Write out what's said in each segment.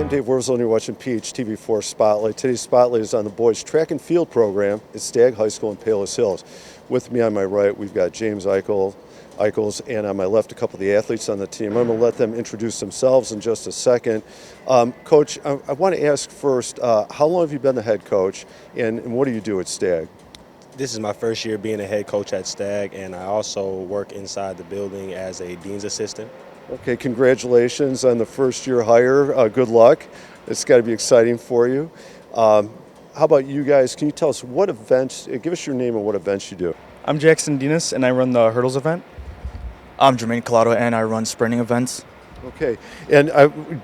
I'm Dave Wurzel, and you're watching PHTV4 Spotlight. Today's Spotlight is on the boys' track and field program at Stagg High School in Palos Hills. With me on my right, we've got James Eichels, and on my left, a couple of the athletes on the team. I'm going to let them introduce themselves in just a second. Coach, I want to ask first, how long have you been the head coach, and what do you do at Stagg? This is my first year being a head coach at Stagg, and I also work inside the building as a dean's assistant. Okay, congratulations on the first-year hire. Good luck. It's got to be exciting for you. How about you guys? Can you tell us what events, give us your name and what events you do? I'm Jackson Dinas, and I run the hurdles event. I'm Jermaine Collado, and I run sprinting events. Okay, and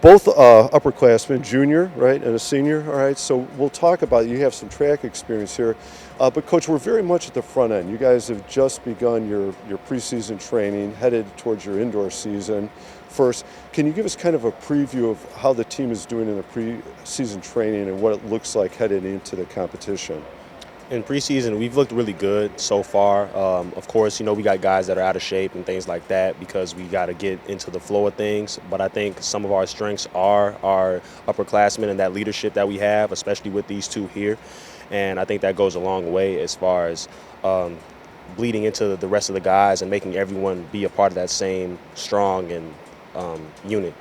both upperclassmen, junior, right, and a senior, all right? So we'll talk about, you have some track experience here, but Coach, we're very much at the front end. You guys have just begun your preseason training, headed towards your indoor season. First, can you give us kind of a preview of how the team is doing in the preseason training and what it looks like headed into the competition? In preseason, we've looked really good so far. Of course, we got guys that are out of shape and things like that because we got to get into the flow of things. But I think some of our strengths are our upperclassmen and that leadership that we have, especially with these two here. And I think that goes a long way as far as bleeding into the rest of the guys and making everyone be a part of that same strong and unit,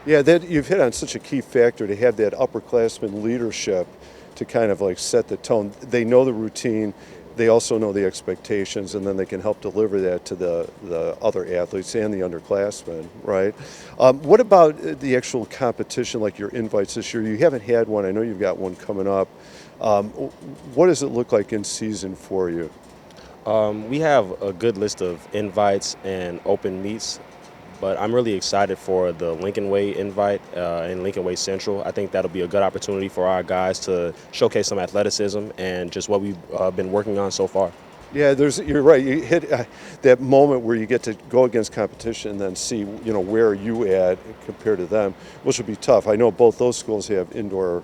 Yeah, you've hit on such a key factor to have that upperclassman leadership to kind of like set the tone. They know the routine, they also know the expectations, and then they can help deliver that to the other athletes and the underclassmen, right? What about the actual competition, like your invites this year? You haven't had one. I know you've got one coming up. What does it look like in season for you? We have a good list of invites and open meets. But I'm really excited for the Lincoln Way invite in Lincoln Way Central. I think that'll be a good opportunity for our guys to showcase some athleticism and just what we've been working on so far. Yeah, you're right. You hit that moment where you get to go against competition and then see, where you at compared to them, which will be tough. I know both those schools have indoor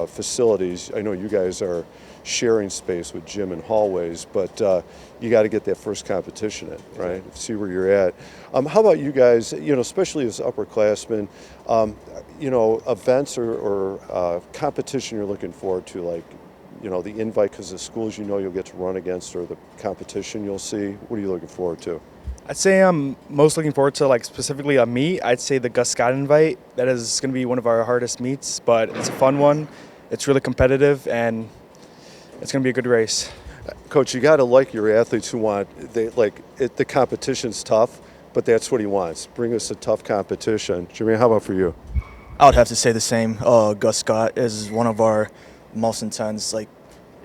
facilities. I know you guys are sharing space with gym and hallways, but you got to get that first competition in, right? See where you're at. How about you guys, especially as upperclassmen, events or competition you're looking forward to, like, the invite because the schools you'll get to run against or the competition you'll see? What are you looking forward to? I'd say I'm most looking forward to, specifically a meet. I'd say the Gus Scott invite. That is going to be one of our hardest meets, but it's a fun one. It's really competitive, and it's going to be a good race. Coach, you got to like your athletes who the competition's tough, but that's what he wants. Bring us a tough competition. Jermaine, how about for you? I would have to say the same. Gus Scott is one of our most intense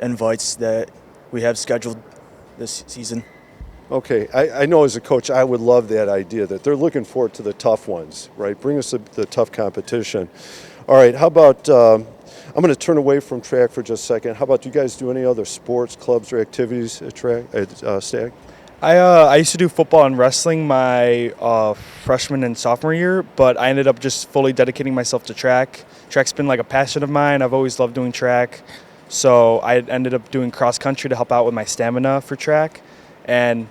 invites that we have scheduled this season. Okay, I know as a coach I would love that idea that they're looking forward to the tough ones, right? Bring us the tough competition. All right, how about I'm going to turn away from track for just a second. How about, do you guys do any other sports, clubs, or activities at Stagg? I used to do football and wrestling my freshman and sophomore year, but I ended up just fully dedicating myself to track. Track's been a passion of mine. I've always loved doing track. So I ended up doing cross country to help out with my stamina for track. And,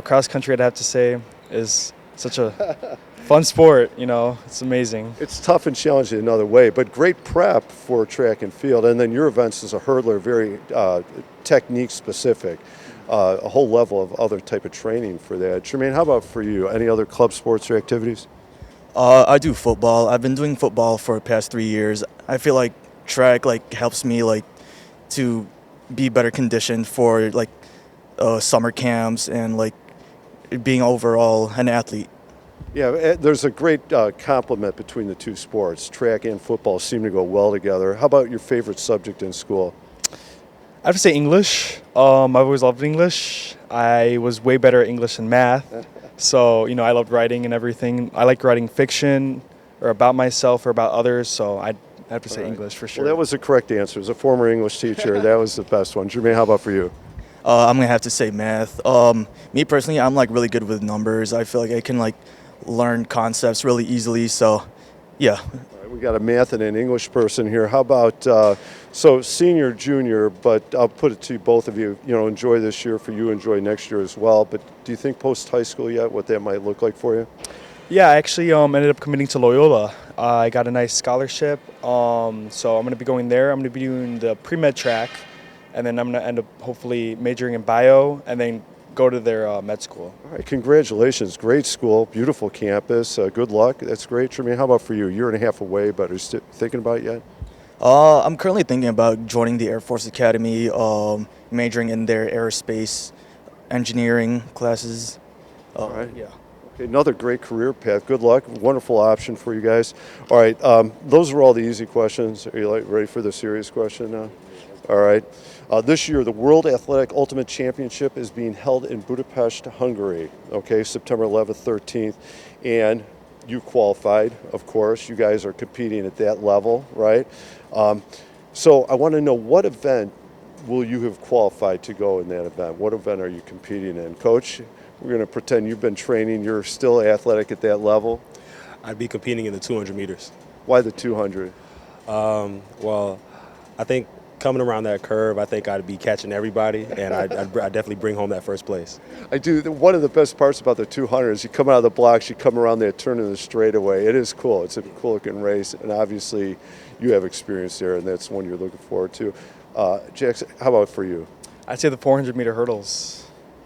cross country, I'd have to say, is such a fun sport. It's amazing. It's tough and challenging another way, but great prep for track and field. And then your events as a hurdler, very technique specific. A whole level of other type of training for that. Jermaine, how about for you? Any other club sports or activities? I do football. I've been doing football for the past 3 years. I feel like track helps me to be better conditioned for summer camps and being overall an athlete. Yeah, there's a great complement between the two sports. Track and football seem to go well together. How about your favorite subject in school? I have to say English. I've always loved English. I was way better at English than math. So, I loved writing and everything. I like writing fiction or about myself or about others. So I'd have to say English for sure. Well, that was the correct answer. As a former English teacher, that was the best one. Jermaine, how about for you? I'm going to have to say math. Me personally, I'm really good with numbers. I feel like I can learn concepts really easily. So, yeah. We got a math and an English person here. How about, so senior, junior, but I'll put it to both of you, enjoy this year for you, enjoy next year as well. But do you think post-high school yet, what that might look like for you? Yeah, I actually ended up committing to Loyola. I got a nice scholarship, so I'm going to be going there. I'm going to be doing the pre-med track, and then I'm going to end up hopefully majoring in bio, and then go to their med school. All right, congratulations. Great school, beautiful campus. Good luck. That's great. Tremaine, how about for you? A year and a half away, but are you still thinking about it yet? I'm currently thinking about joining the Air Force Academy, majoring in their aerospace engineering classes. All right. Yeah. Okay, another great career path. Good luck. Wonderful option for you guys. All right, those were all the easy questions. Are you ready for the serious question now? All right. This year, the World Athletic Ultimate Championship is being held in Budapest, Hungary. Okay, September 11th, 13th, and you qualified, of course. You guys are competing at that level, right? So I want to know, what event will you have qualified to go in that event? What event are you competing in? Coach, we're going to pretend you've been training. You're still athletic at that level. I'd be competing in the 200 meters. Why the 200? Well, I think coming around that curve, I think I'd be catching everybody, and I'd definitely bring home that first place. I do. One of the best parts about the 200 is you come out of the blocks, you come around that turn in the straightaway. It is cool. It's a cool looking race, and obviously you have experience there, and that's one you're looking forward to. Jackson, how about for you? I'd say the 400-meter hurdles.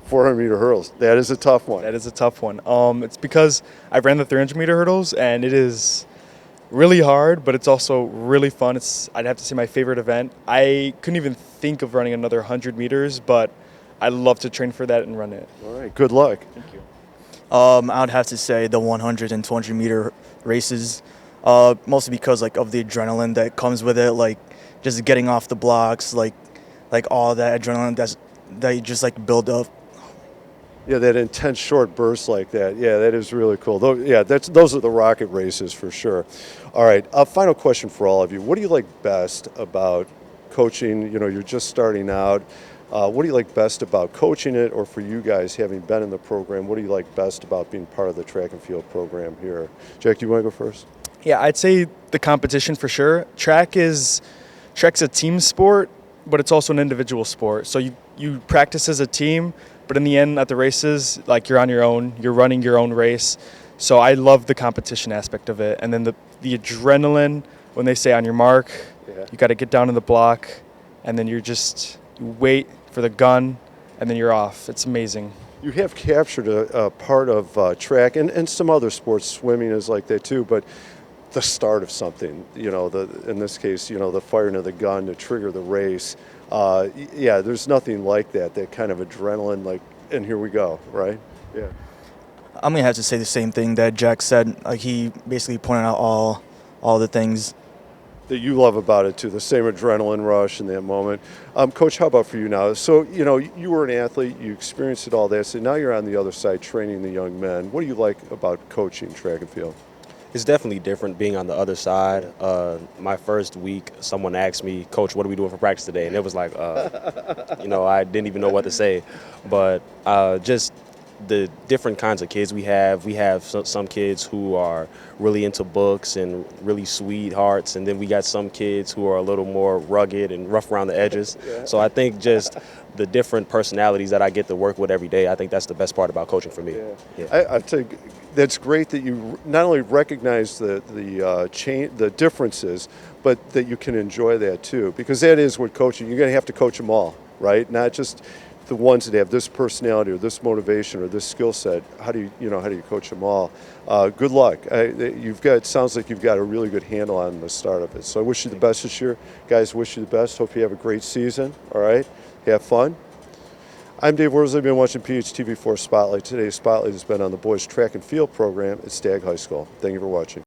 400-meter hurdles. That is a tough one. That is a tough one. It's because I ran the 300-meter hurdles, and it is really hard, but it's also really fun. I'd have to say, my favorite event. I couldn't even think of running another 100 meters, but I love to train for that and run it. All right. Good luck. Thank you. I would have to say the 100 and 200 meter races, mostly because of the adrenaline that comes with it, just getting off the blocks, like all that adrenaline that you just build up. Yeah, that intense short burst like that. Yeah, that is really cool. Those are the rocket races for sure. All right, final question for all of you. What do you like best about coaching? You're just starting out. What do you like best about coaching it, or for you guys having been in the program, what do you like best about being part of the track and field program here? Jack, you want to go first? Yeah, I'd say the competition for sure. Track's a team sport, but it's also an individual sport. So you practice as a team, but in the end, at the races, you're on your own. You're running your own race. So I love the competition aspect of it. And then the adrenaline, when they say on your mark, you got to get down in the block, and then you wait for the gun, and then you're off. It's amazing. You have captured a part of track and some other sports. Swimming is like that too, but the start of something, in this case, the firing of the gun to trigger the race. There's nothing like that kind of adrenaline, and here we go, right? Yeah. I'm going to have to say the same thing that Jack said. He basically pointed out all the things that you love about it too, the same adrenaline rush in that moment. Coach, how about for you now? So, you were an athlete, you experienced it all that, so now you're on the other side training the young men. What do you like about coaching track and field? It's definitely different being on the other side. My first week, someone asked me, Coach, what are we doing for practice today? And it was like, I didn't even know what to say. But just the different kinds of kids we have. We have some kids who are really into books and really sweethearts, and then we got some kids who are a little more rugged and rough around the edges. So I think just the different personalities that I get to work with every day, I think that's the best part about coaching for me. I think that's great that you not only recognize the differences, but that you can enjoy that too, because that is what coaching. You're going to have to coach them all, right? Not just the ones that have this personality or this motivation or this skill set. How do you coach them all? Good luck. It sounds like you've got a really good handle on the start of it. So I wish you the best this year, guys. Wish you the best. Hope you have a great season. All right, have fun. I'm Dave Worsley. I've been watching PHTV4 Spotlight. Today's Spotlight has been on the boys track and field program at Stagg High School. Thank you for watching.